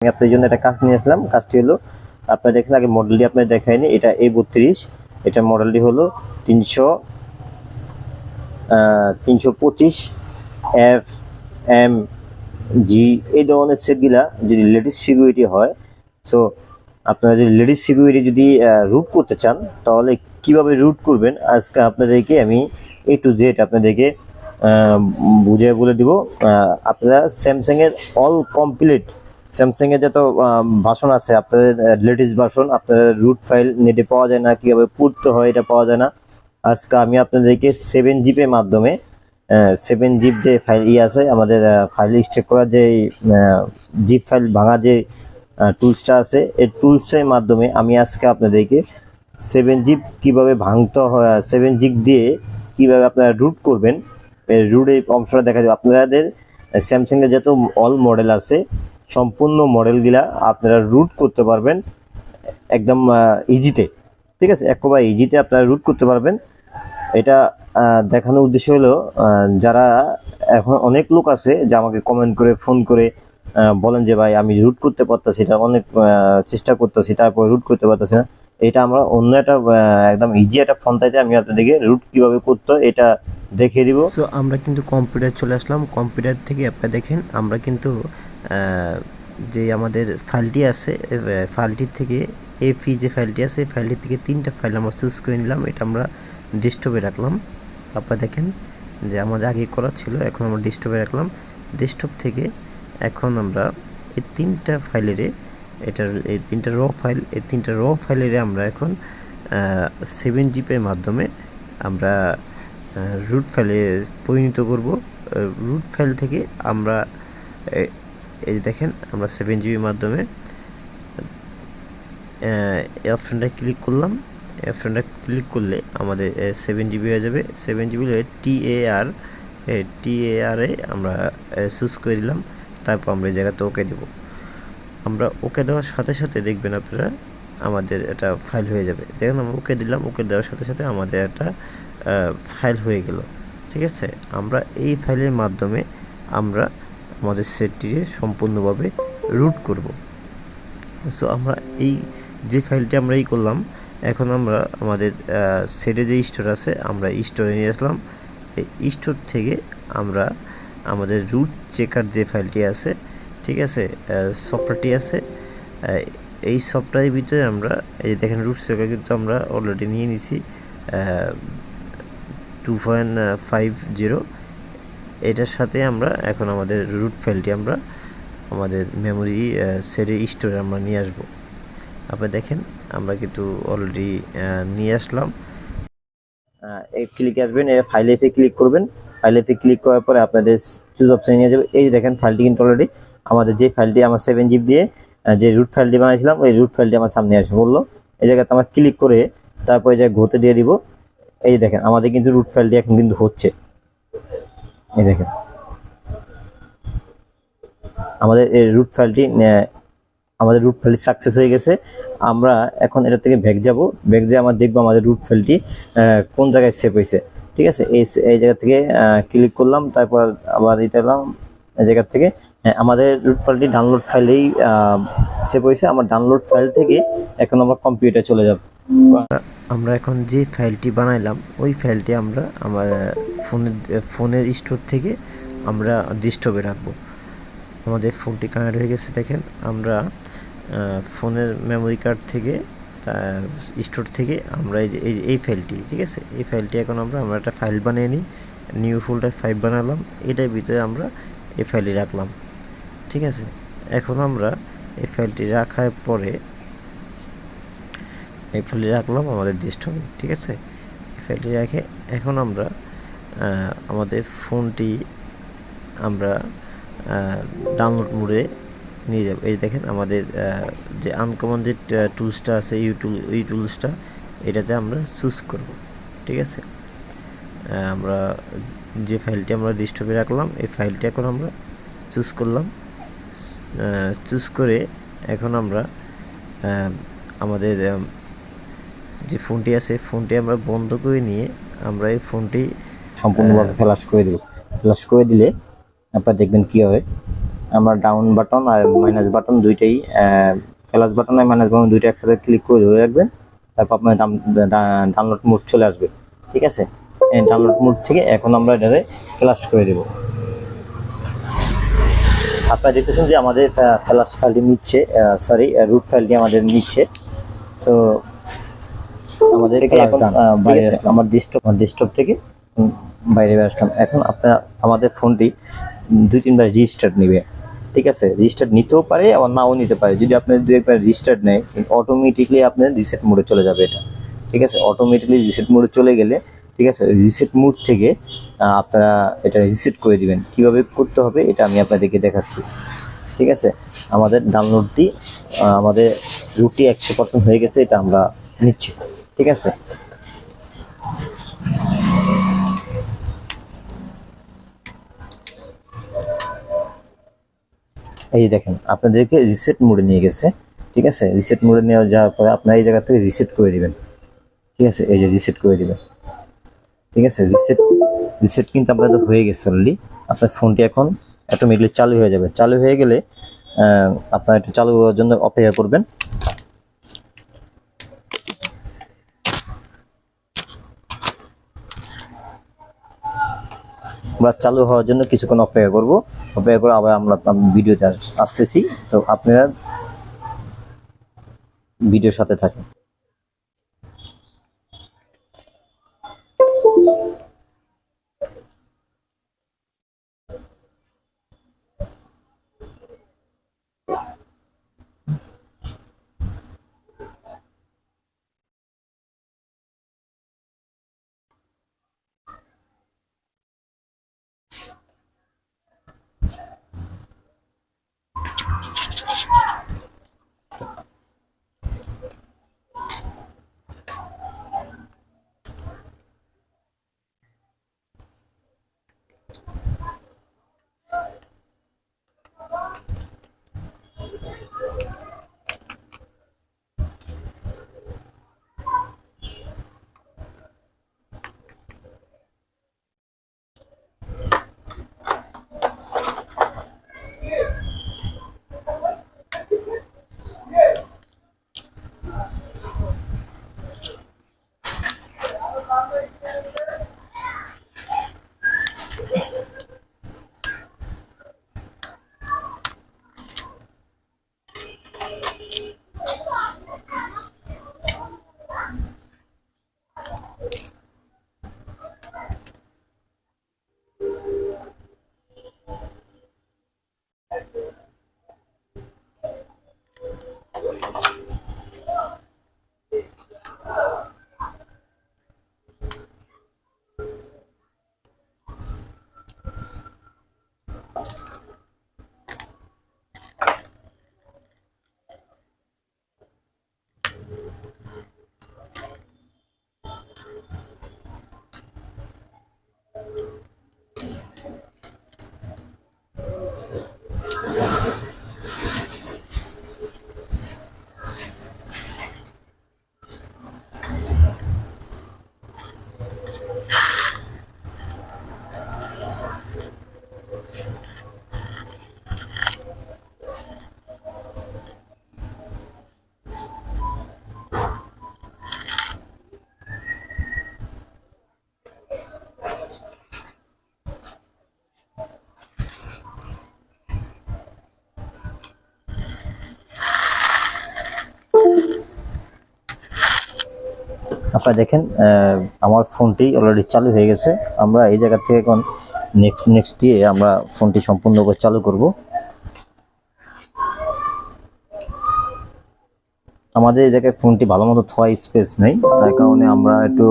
আমি আপনাদের জন্য একটা কাজ নিয়ে আসলাম। কাজটি হলো, আপনারা দেখছেন আগে মডেলটি আপনাদের দেখায়নি, এটা A32, এটার মডেলটি হলো 325F, M, G। এই ধরনের সেটগুলা যদি লেডিস সিকিউরিটি হয়, সো আপনারা যদি লেডিস সিকিউরিটি যদি রুট করতে চান, তাহলে কিভাবে রুট করবেন আজকে আপনাদেরকে আমি A to Z আপনাদেরকে বুঝিয়ে বলে দিব। আপনারা স্যামসাংয়ের অল কমপ্লিট, স্যামসাংয়ের যত ভার্সন আছে আপনাদের লেটেস্ট ভার্সন, আপনারা রুট ফাইল নেটে পাওয়া যায় না, কীভাবে পড়তে হয় এটা পাওয়া যায় না। আজকে আমি আপনাদেরকে 7 জিপের মাধ্যমে 7 জিপ যে ফাইল আছে আমাদের ফাইল স্টেক করার যে জিপ ফাইল ভাঙা যে টুলসটা আছে, এই টুলসের মাধ্যমে আমি আজকে আপনাদেরকে 7 জিপ কীভাবে ভাঙতে হয়, 7 জিপ দিয়ে কীভাবে আপনারা রুট করবেন, রুট এই অংশটা দেখা যাবে। আপনাদের স্যামসাংয়ের যত অল মডেল আছে সম্পূর্ণ মডেলগুলা আপনারা রুট করতে পারবেন একদম ইজিতে, ঠিক আছে, একেবারে ইজিতে আপনারা রুট করতে পারবেন। এটা দেখানোর উদ্দেশ্য হলো, যারা এখন অনেক লোক আছে যে আমাকে কমেন্ট করে ফোন করে বলেন যে ভাই আমি রুট করতে পারতেছি, এটা অনেক চেষ্টা করতেছি তারপর রুট করতে পারতেছি না। এটা আমরা অন্য একটা একদম ইজি একটা ফোনটাতে আমি আপনাদেরকে রুট কীভাবে করতে হয় এটা দেখিয়ে দিব। সো আমরা কিন্তু কম্পিউটার চলে আসলাম। কম্পিউটার থেকে আপনারা দেখেন আমরা কিন্তু যে আমাদের ফাইলটি আছে, ফাইলটির থেকে এফি যে ফাইলটি আছে, ফাইলটির থেকে 3টা ফাইল আমরা চুজ করে নিলাম। এটা আমরা ডেস্কটপে রাখলাম। আপনারা দেখেন যে আমাদের আগে করা ছিল, এখন আমরা ডেস্কটপে রাখলাম। ডেস্কটপ থেকে এখন আমরা এই 3টা ফাইলের, এটার এই 3টা র ফাইল, এই 3টা র ফাইলের আমরা এখন 7জিপের মাধ্যমে আমরা রুট ফাইলে পরিণত করব। রুট ফাইল থেকে আমরা এই দেখেন আমরা 7জিবির মাধ্যমে এই অপশানটা ক্লিক করলাম। এই অপশানটা ক্লিক করলে আমাদের 7জিবি হয়ে যাবে। 7জিবি টিএআর আমরা চুজ করে দিলাম। তারপর আমরা এই জায়গাতে ওকে দেব। আমরা ওকে দেওয়ার সাথে সাথে দেখবেন আপনারা আমাদের এটা ফাইল হয়ে যাবে। দেখেন আমরা ওকে দিলাম, ওকে দেওয়ার সাথে সাথে আমাদের একটা ফাইল হয়ে গেল, ঠিক আছে। আমরা এই ফাইলের মাধ্যমে আমরা আমাদের সেটটিকে সম্পূর্ণভাবে রুট করব। সো আমরা এই যে ফাইলটি আমরা করলাম, এখন আমরা আমাদের সেটে যে স্টোর আছে আমরা স্টোরে নিয়ে আসলাম। এই স্টোর থেকে আমরা আমাদের রুট চেকার যে ফাইলটি আছে, ঠিক আছে, সফটওয়্যারটি আছে, এই সফটওয়্যারের ভিতরে আমরা এই দেখেন রুট চেকার কিন্তু আমরা অলরেডি নিয়ে নিছি 2.50। এটার সাথে আমরা এখন আমাদের রুট ফাইলটি আমরা আমাদের মেমোরি সেটে স্টোরে আমরা নিয়ে আসব। আপনারা দেখেন আমরা কিন্তু অলরেডি নিয়ে আসলাম। এই ক্লিকে আসবেন, ফাইল এফে ক্লিক করবেন। ফাইল এফে ক্লিক করার পরে আপনাদের চুজ অপশানে নিয়ে যাবে। এই দেখেন ফাইলটি কিন্তু অলরেডি আমাদের যে ফাইলটি আমার 7জিপ দিয়ে যে রুট ফাইলটি বানিয়েছিলাম, ওই রুট ফাইলটি আমার সামনে আসে বললো। এই জায়গাতে আমরা ক্লিক করে তারপরে যে ঘুরতে দিয়ে দিব। এই দেখেন আমাদের কিন্তু রুট ফাইলটি এখন কিন্তু হচ্ছে। এই দেখেন আমাদের এই রুট ফাইলটি সাকসেস হয়ে গেছে। আমরা এখন এটা থেকে ব্যাক যাব। ব্যাক যেয়ে আমরা দেখবো আমাদের রুট ফাইলটি কোন জায়গায় সেভ হয়েছে, ঠিক আছে। এই জায়গা থেকে ক্লিক করলাম, তারপর আবার এটা এলাম এই জায়গা থেকে। আমাদের রুট ফাইলটি ডাউনলোড ফাইলেই সেভ হয়েছে। আমার ডাউনলোড ফাইল থেকে এখন আমরা কম্পিউটারে চলে যাব। আমরা এখন যে ফাইলটি বানাইলাম ওই ফাইলটি আমরা আমার ফোনের স্টোর থেকে আমরা ডেস্কটপে রাখবো। আমাদের ফোনটি কানেক্ট হয়ে গেছে। দেখেন আমরা ফোনের মেমোরি কার্ড থেকে স্টোর থেকে আমরা এই ফাইলটি, ঠিক আছে, এই ফাইলটি এখন আমরা একটা ফাইল বানিয়ে নিই। নিউ ফোল্ডার 5 বানালাম, এটার ভিতরে আমরা এই ফাইলটি রাখলাম, ঠিক আছে। এখন আমরা এই ফাইলটি রাখার পরে এই ফাইলটি রাখলাম আমাদের ডেস্কটপে, ঠিক আছে। এই ফাইলটি রেখে এখন আমরা আমাদের ফোনটি আমরা ডাউনলোড মোডে নিয়ে যাব। এই দেখেন আমাদের যে আনকমন যে টুলসটা আছে এই টুলসটা এটাতে আমরা চুজ করব, ঠিক আছে। আমরা যে ফাইলটি আমরা ডেস্কটপে রাখলাম এই ফাইলটি এখন আমরা চুজ করলাম। চুজ করে এখন আমরা আমাদের যে ফোনটি আছে ফোনটি আমরা বন্ধ করে নিয়ে আমরা এই ফোনটি সম্পূর্ণভাবে ফ্ল্যাশ করে দেব। ফ্ল্যাশ করে দিলে আপনারা দেখবেন কী হবে। আমরা ডাউন বাটন আর মাইনাস বাটন দুইটাই, প্লাস বাটন আর মাইনাস বাটন দুইটা একসাথে ক্লিক করে ধরে রাখবেন। তারপর আপনার ডাউনলোড মোড চলে আসবে। ঠিক আছে, এই ডাউনলোড মোড থেকে এখন আমরা এটারে ফ্ল্যাশ করে দেব। আপনারা দেখতেছেন যে আমাদের ফ্ল্যাশ ফাইলটি নিচ্ছে, সরি রুট ফাইলটি আমাদের নিচ্ছে। সো আমাদের এখন বাইরে আসলাম, আমার ডেস্কটপ থেকে বাইরে আসলাম। এখন আপনার আমাদের ফোনটি 2-3 বার রেজিস্টার্ড নেবে। ঠিক আছে, রেজিস্টার্ড নিতেও পারে আবার নাও নিতে পারে। যদি আপনি 2-1 বার রেজিস্টার্ড নেয়, অটোমেটিকলি আপনার রিসেট মোডে চলে যাবে এটা। ঠিক আছে, অটোমেটিকলি রিসেট মোডে চলে গেলে, ঠিক আছে, রিসেট মোড থেকে আপনারা এটা রিসেট করে দিবেন। কিভাবে করতে হবে এটা আমি আপনাদেরকে দেখাচ্ছি। ঠিক আছে, আমাদের ডাউনলোডটি আমাদের রুটটি 100% হয়ে গেছে, এটা আমরা নিচ্ছি। ঠিক আছে, এই দেখেন আপনাদেরকে রিসেট মোডে নিয়ে গেছে। ঠিক আছে, রিসেট মোডে নিয়ে যাওয়ার পরে আপনার এই জায়গা থেকে রিসেট করে দিবেন। ঠিক আছে, এই যে রিসেট করে দিবেন। ঠিক আছে, রিসেট কিন্তু আপনাদের হয়ে গেছে অলরেডি। আপনার ফোনটি এখন অটোমেটিকলি চালু হয়ে যাবে। চালু হয়ে গেলে আপনার একটু চালু হওয়ার জন্য অপেক্ষা করবেন। আমরা চালু হওয়ার জন্য কিছুক্ষণ অপেক্ষা করব। অপেক্ষা করে আবার আমরা ভিডিওতে আসতেছি। তো আপনারা ভিডিওর সাথে থাকেন। আপনারা দেখেন আমার ফোনটি অলরেডি চালু হয়ে গেছে। আমরা এই জায়গা থেকে এখন নেক্সট দিয়ে আমরা ফোনটি সম্পূর্ণ করে চালু করব। আমাদের এই জায়গায় ফোনটি ভালো মতো থোয়া স্পেস নেই, তার কারণে আমরা একটু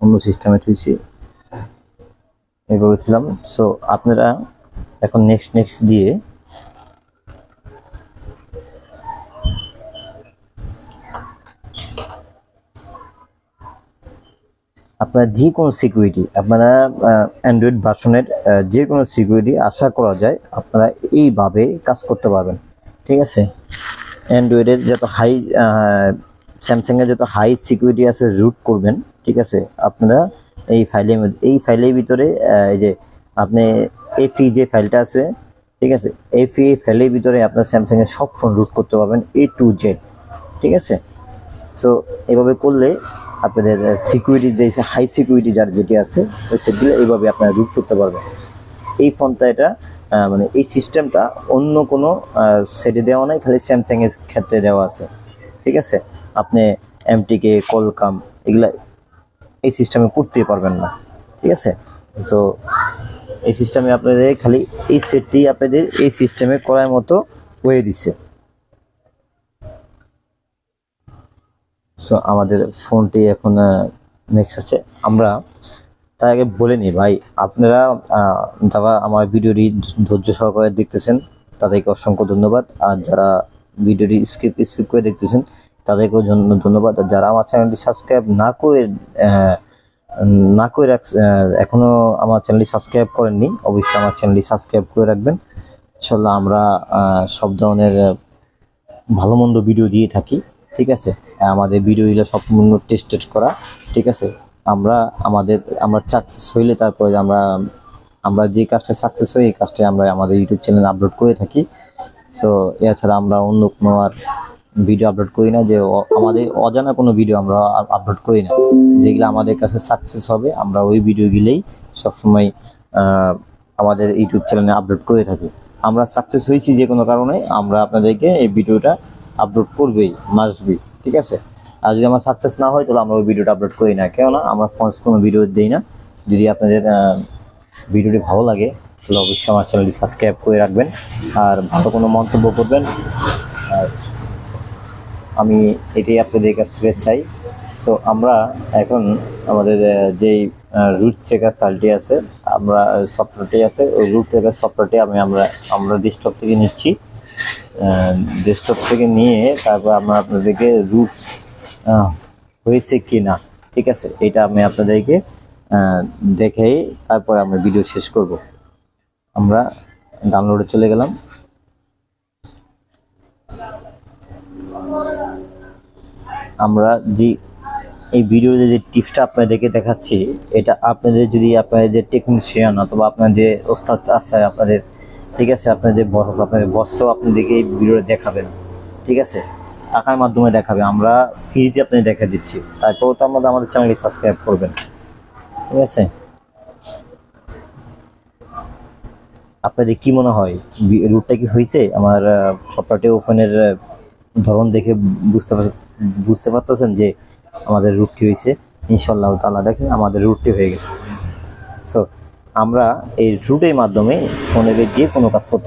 অন্য সিস্টেমে থুইছি, এভাবে ছিলাম। সো আপনারা এখন নেক্সট দিয়ে আপনারা যে কোনো সিকিউরিটি, আপনারা অ্যান্ড্রয়েড ভার্সনের যে কোনো সিকিউরিটি আশা করা যায় আপনারা এইভাবে কাজ করতে পারবেন। ঠিক আছে, অ্যান্ড্রয়েডের যত হাই, স্যামসাংয়ের যত হাই সিকিউরিটি আছে রুট করবেন। ঠিক আছে, আপনারা এই ফাইলের ভিতরে এই যে আপনি এফি যে ফাইলটা আছে, ঠিক আছে। এই ফ্রি ফাইলের ভিতরে আপনার স্যামসাং এর সব ফোন রুট করতে পারবেন A to Z। ঠিক আছে। সো এভাবে করলে আপনাদের সিকিউরিটি যে হাই সিকিউরিটি যার যেটি আছে ওই সেটগুলো এইভাবে আপনারা রুট করতে পারবেন। এই ফোনটা এটা মানে এই সিস্টেমটা অন্য কোনো সেটে দেওয়া নাই, খালি স্যামসাং এর ক্ষেত্রে দেওয়া আছে। ঠিক আছে। আপনি এমটিকে কলকাম এগুলা এই সিস্টেমে করতে পারবেন না। ঠিক আছে। সো এই সিস্টেমে আপনাদের খালি এই সেটটি আপনাদের এই সিস্টেমে করার মতো হয়ে দিচ্ছে। সো আমাদের ফোনটি এখন নেক্সট আছে। আমরা তার আগে বলে নিই ভাই, আপনারা যারা আমার ভিডিওটি ধৈর্য সহকারে দেখতেছেন তাদেরকে অসংখ্য ধন্যবাদ। আর যারা ভিডিওটি স্কিপ করে দেখতেছেন তাদেরকেও ধন্যবাদ। আর যারা আমার চ্যানেলটি সাবস্ক্রাইব না করে এখনও আমার চ্যানেলটি সাবস্ক্রাইব করেননি, অবশ্যই আমার চ্যানেলটি সাবস্ক্রাইব করে রাখবেন। ইনশাল্লাহ আমরা সব ধরনের ভালো মন্দ ভিডিও দিয়ে থাকি। ঠিক আছে। আমাদের ভিডিওগুলো সম্পূর্ণ টেস্টেড করা। ঠিক আছে। আমরা সাকসেস হইলে তারপরে আমরা যে কাজটা সাকসেস হই এই কাজটা আমরা আমাদের ইউটিউব চ্যানেলে আপলোড করে থাকি। সো এছাড়া আমরা অন্য কোনো আর ভিডিও আপলোড করি না, যে আমাদের অজানা কোনো ভিডিও আমরা আপলোড করি না। যেগুলো আমাদের কাছে সাকসেস হবে আমরা ওই ভিডিওগুলোই সবসময় আমাদের ইউটিউব চ্যানেলে আপলোড করে থাকি। আমরা সাকসেস হয়েছি যে কোনো কারণে আমরা আপনাদেরকে এই ভিডিওটা আপলোড করবেই, মাস্ট বি। ঠিক আছে। আর যদি আমরা সাকসেস না হয় তাহলে আমরা ওই ভিডিওটা আপলোড করি না, কেননা আমরা কোনো ভিডিও দিই না। যদি আপনাদের ভিডিওটি ভালো লাগে তাহলে অবশ্যই আমার চ্যানেলটি সাবস্ক্রাইব করে রাখবেন আর ভালো কোনো মন্তব্য করবেন। আর আমি এটাই আপনাদের কাছ থেকে চাই। সো আমরা এখন আমাদের যেই রুট চেকার ফাইলটি আছে, আমরা সফটওয়্যারটি আছে, ওই রুট চেকার সফটওয়্যারটি আমরা ডেস্কটপ থেকে নিচ্ছি। ডেস্কটপ থেকে নিয়ে তারপর আমরা আপনাদেরকে রুট হয়েছে কি না, ঠিক আছে, এটা আমি আপনাদেরকে দেখে তারপরে আমরা ভিডিও শেষ করব। আমরা ডাউনলোডে চলে গেলাম। আমরা যে এই ভিডিওতে যে টিপসটা আপনাদেরকে দেখাচ্ছি, এটা আপনাদের যদি আপনাদের যে টেকনিশিয়ান অথবা আপনার যে ওস্তাদ আছে আপনাদের, ঠিক আছে, আপনার যে বস আছে আপনাদের বসটাও আপনাদেরকে এই ভিডিওটা দেখাবেন। ঠিক আছে। টাকার মাধ্যমে দেখাবে, আমরা ফ্রিতে আপনাদের দেখা দিচ্ছি। তারপরেও তো আমাদের চ্যানেলটি সাবস্ক্রাইব করবেন। ঠিক আছে। আপনাদের কি মনে হয় রুটটা কি হয়েছে? আমার সফটওয়্যারটি ওপেনের ধরন দেখে বুঝতে পারতেছেন যে আমাদের রুটটি হয়েছে। ইনশাআল্লাহ তাআলা দেখেন আমাদের রুটটি হয়ে গেছে। সো আমরা এই রুটের মাধ্যমে ফোনের যে কোনো কাজ করতে